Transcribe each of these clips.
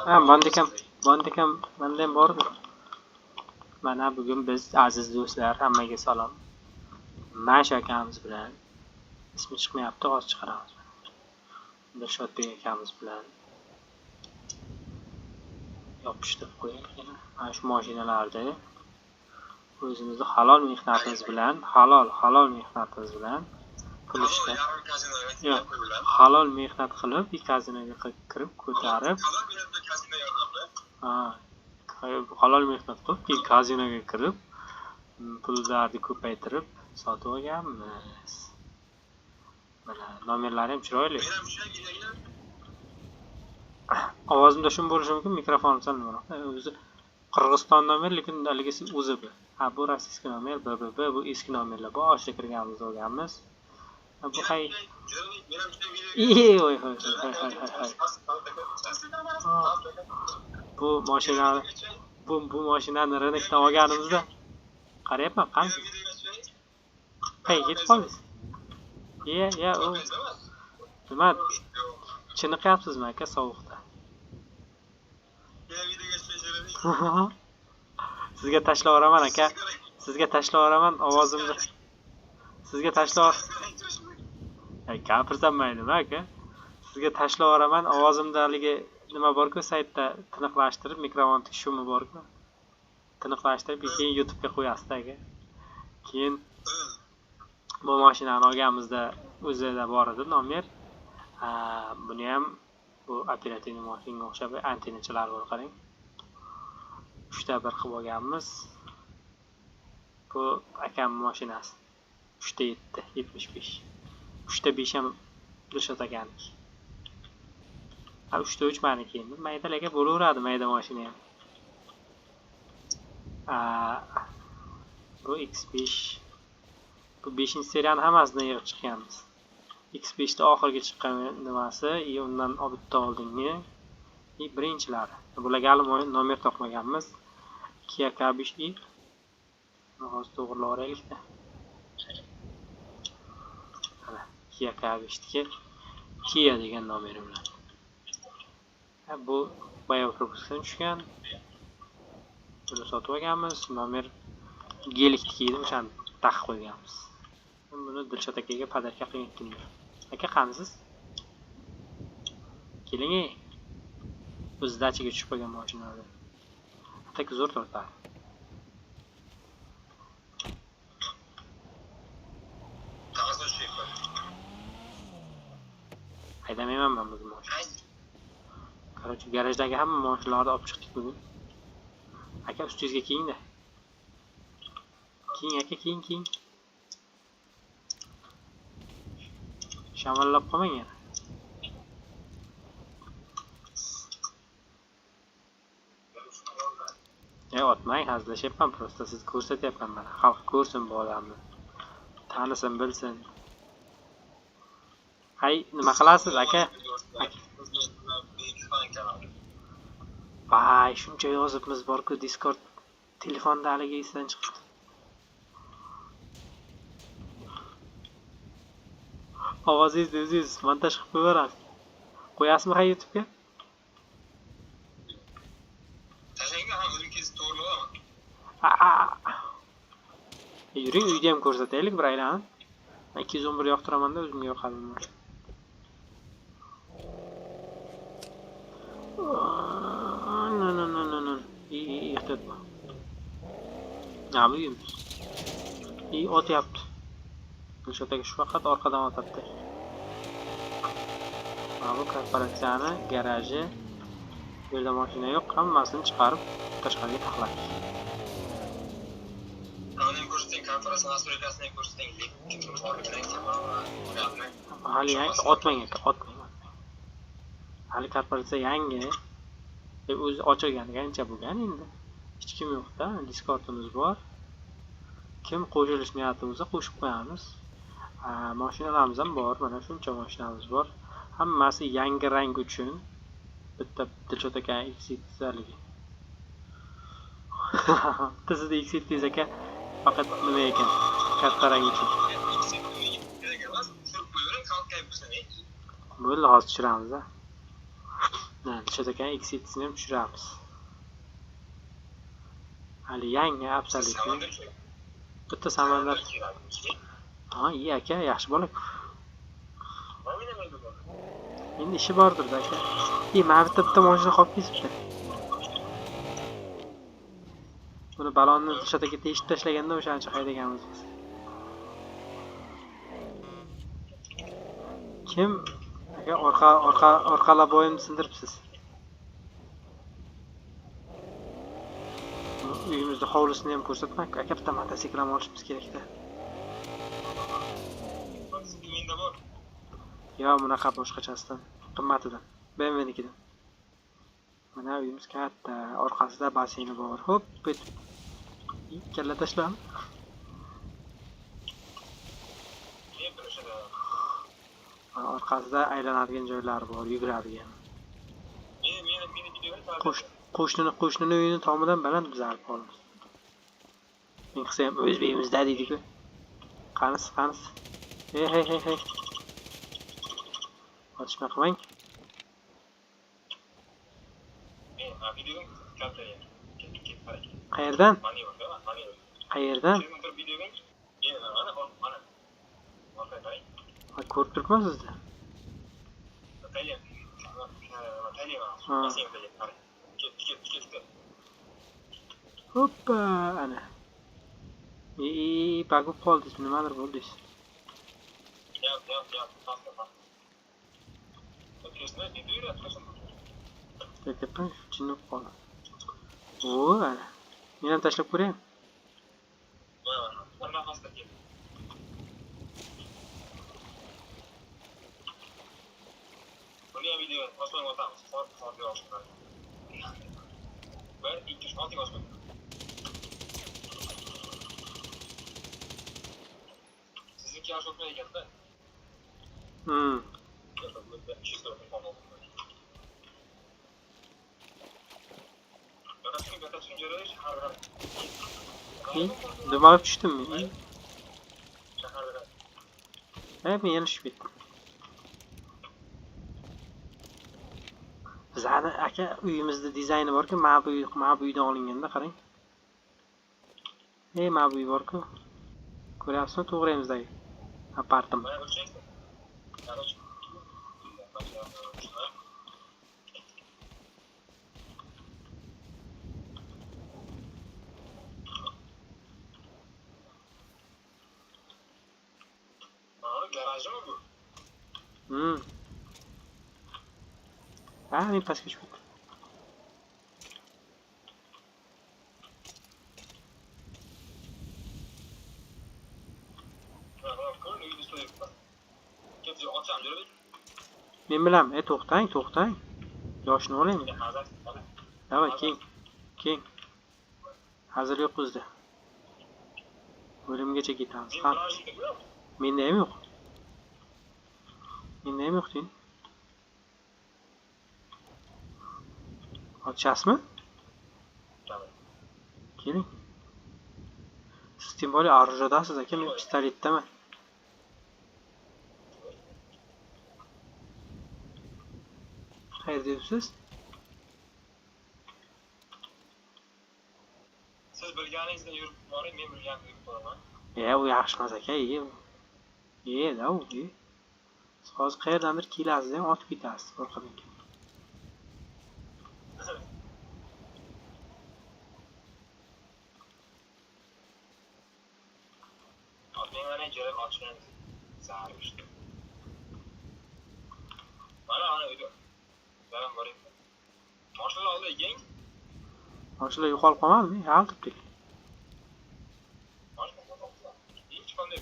Ha, Bandikam menda ham bor. Mana bugun biz aziz do'stlar, hammaga salom. Masha akamiz bilan ismi chiqmayapti, hozir chiqaramiz. Dilshodbek akamiz bilan yopishtirib qo'yaylik yana. Mana shu mashinalarda o'zimizni halol mehnatimiz bilan pul ishlab, halol mehnat qilib, kazinoga kirib ko'tarib, halol mehnat qilib, kazinoga kirib, pullarni ko'paytirib sotib olganmiz. Mana nomerlari ham chiroyli. Ovozimda shum bo'lishi mumkin, mikrofonim salmoq. O'zi Qirg'iziston nomer, lekin haligisi o'zi bu. Ha, bu rossiyskiy nomer, BBB, bu eski nomerlar. Boshida kirganmiz olganmiz. Bu hay. Oy. Bu mashinani Renekdan olganimizda qarayapman, qancha. Hay, ketib qolmiz. O. Nima? Chiniqyapsizmi aka sovuqda? Sizga tashlayveraman aka. Sizga tashlayveraman ovozimni. Sizga tashlab. Gapirsam maylimi aka? Sizga tashlayveraman ovozimda haligi nima bor-ku, saytda tiniqlashtirib mikrofon shumi bor-ku. Tiniqlashtirib keyin YouTube'ga qo'yasiz aka. Keyin bu mashinani olganimizda o'zida bor edi nomer. Buni ham bu operativ mashinaga o'xshab antenachilar bor, qarang. 3 ta 1 qilib olganmiz. Bu akam mashinasi. 3 ta 7, 75. 3 ta 5 ham Dilshod akaniki. 3 ta 3 meniki endi. Maydalarga bo'laveradi mayda mashina ham. Bu X5. Bu 5-seriyani hammasidan yig'ib chiqqanmiz. X5 da oxirgi chiqqan nimasi, undan bitta oldingi, birinchilari. Bularga hali nomer topmaganmiz. Kia K5i. Hozir to'g'rilaylik-da. Mana Kia K5 Kia degan nomeri bilan. Bu bayo propuskan tushgan. Buni sotib olganmiz. Nomer gelikniki edi, o'shani taqib qo'yganmiz. Buni Dilshod akaga podarka qilib ketdim. Aka, qansiz? Keling. O'z dachiga tushib qolgan mashinani. Atak zo'r tortadi. Haydamayman men bu mashinani. Qarachi, garajdagi hamma mashinalarni olib chiqdik bugun. Aka, ustingizga kiying-da. Kiying aka, kiying. Shamallab qolmang yana. Otmang, hazillashyapman, prosta sizni ko'rsatyapman mana. Xalq ko'rsin bu odamni. Tanisin, bilsin. Hay, nima qilasiz aka? Vay, shuncha yozibmiz bor-ku, Discord telefonda haligi esdan chiqdi. Ovozingizni o'zingiz montaj qilib qo'yaverasiz. Qo'yasizmi hay YouTube'ga? Tashlayga ham o'zingiz to'g'rilami? Yuring, uyda ham ko'rsataylik bir aylanib. Men 211 yoqtiraman-da, o'zimga yoqadi. No. Ehtiyot bo'l. Nima uyim? Otyapti. Dilshod aka shu faqat orqadan otadi. Mana bu korporatsiyani garaji. Bu yerda mashina yo'q, hammasini chiqarib tashqariga taxladik. Ularning ko'rsating korporatsiya mas'uliyatini ko'rsating. Hali otmang aka, otmang. Hali korporatsiya yangi. O'zi ochilganiga ancha bo'lgan endi. Hech kim yo'q-da, Discordimiz bor. Kim qo'shilish niyati bo'lsa qo'shib qo'yamiz. Mashinalarimiz ham bor, mana shuncha mashinamiz bor. Hammasi yangi rang uchun. Bitta Dilshod aka X7'ligi. Sizda X7 aka faqat nima ekan? Katta rang uchun. Bo'ldi, hozir tushiramiz-a. Dishadagan X7 ni ham tushiramiz. Hali yangi absolut. Bitta samandar. Ha, iyi aka, yaxshi bola. Endi ishi bordir aka. Mana bitta mashina qolib ketibdi. Buni balonni dishadaga teshib tashlaganda o'shancha haydaganmiz biz. Kim? Aka orqalab bo'yimni sindiribsiz. Uyimizda hovlisini ham ko'rsatmak. Aka bitta mototsikl ham olishimiz kerak-da. Yo, bunaqa boshqachasidan, qimmatidan. BMWnikidan. Mana uyimiz katta, orqasida basseyni bor. Hop, kalla tashlam. Orqasida aylanadigan joylari bor, yuguradigan. Qo'shnini uyini tomidan baland bizarib qolamiz. Men qilsa ham o'z uyimizda deydi-ku. Qanisi. Hey. Otishma qilmang. Qayerdan? Ko'rib turibman sizda. Hoppa, ana. Bag'ib qoldingiz, nimadir bo'ldingiz. Tekeppan chinnib qoldi. Ana. Men ham tashlab ko'ray. Sizniki yaxshi o'tmay ekanda. Dumalab tushdimmi? Men yana tushib ketdim. Bizani aka uyimizda dizayni bor-ku, mana bu uydan olinganda qarang. Mana bu uy bor-ku. Ko'ryapsizmi to'g'rimizdagi apartament? Garajmi bu? Men pastga tushib ketdim. Men bilaman, to'xtang. Yoshni olaymi? Davay, keng. Hazil yo'q bizda. O'limgacha ketamiz. Menda ham yo'q. Deyin. Otishasizmi? Keling. Siz tim bo'li orujadasiz aka, men pistoletdaman. Qayerda yuribsiz? Siz bilganingizda yurib boring, men bilganimda yurib boraman. U yaxshi emas aka, Siz hozir qayerdandir kelasiz ham otib ketasiz orqadan. Otmanglarni jo'rab ochgan zarur ishdi. Mana uyda. Zaram boring. Mashinalar oldi ekan. Mashinalar yo'qolib qolmadimi? Oltibdik. Hech qanday.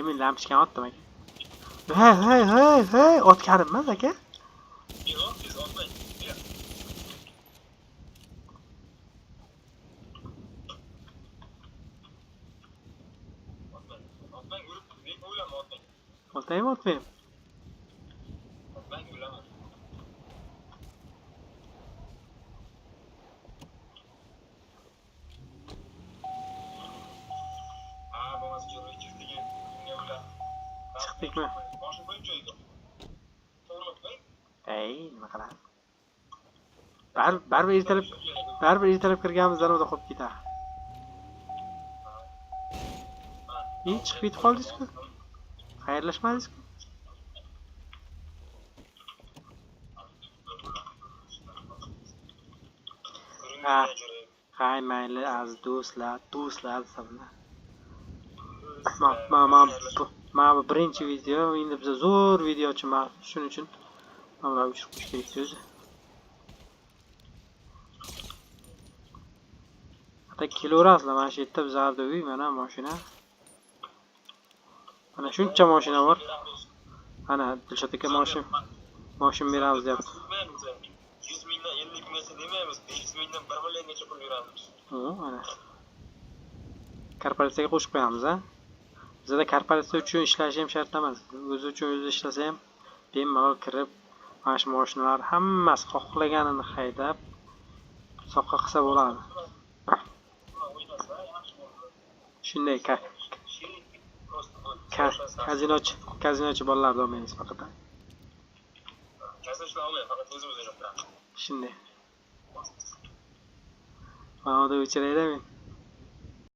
Men lampochkani otdim aka. Hey, otganim emas aka. Yo'q, siz otmang. Otmang, urib, men o'yladim otmang. Otaymi, otmaymi? Otmang, o'yladim. Chiqdikmi? Ey, nima qilamiz? Baribir ertalab kirganimizdan o'da qolib ketadi. Chiqib ketib qoldingiz-ku? Xayrlashmadingiz-ku? Ha, mayli aziz do'stlar hisobla. Mana bu birinchi video, endi biz zo'r videochiman. Shuning uchun mana uchirib qo'yish kerak o'zi. Hatta kelaverasizlar, mana shu yerda bizlarni uy, mana mashina. Mana shuncha mashina bor. Ana Dilshod aka mashina beramiz deyapti. 100 mingdan 50 minggacha demaymiz, 500 mingdan 1 milliongacha pul beramiz. Mana. Korporatsiyaga qo'shib qo'yamiz, a? Bizda korporatsiya uchun ishlash ham shart emas. O'zi uchun o'zi ishlasa ham bemalol kirib, mana shu mashinalar hammasi xohlaganini haydab soqqa qilsa bo'ladi. Shunday kazinochi bolalarni olmaymiz faqat. Kazinochilar olmaymiz, faqat o'zimiz o'ylab turamiz. Shunday. Mana o'chirayda men.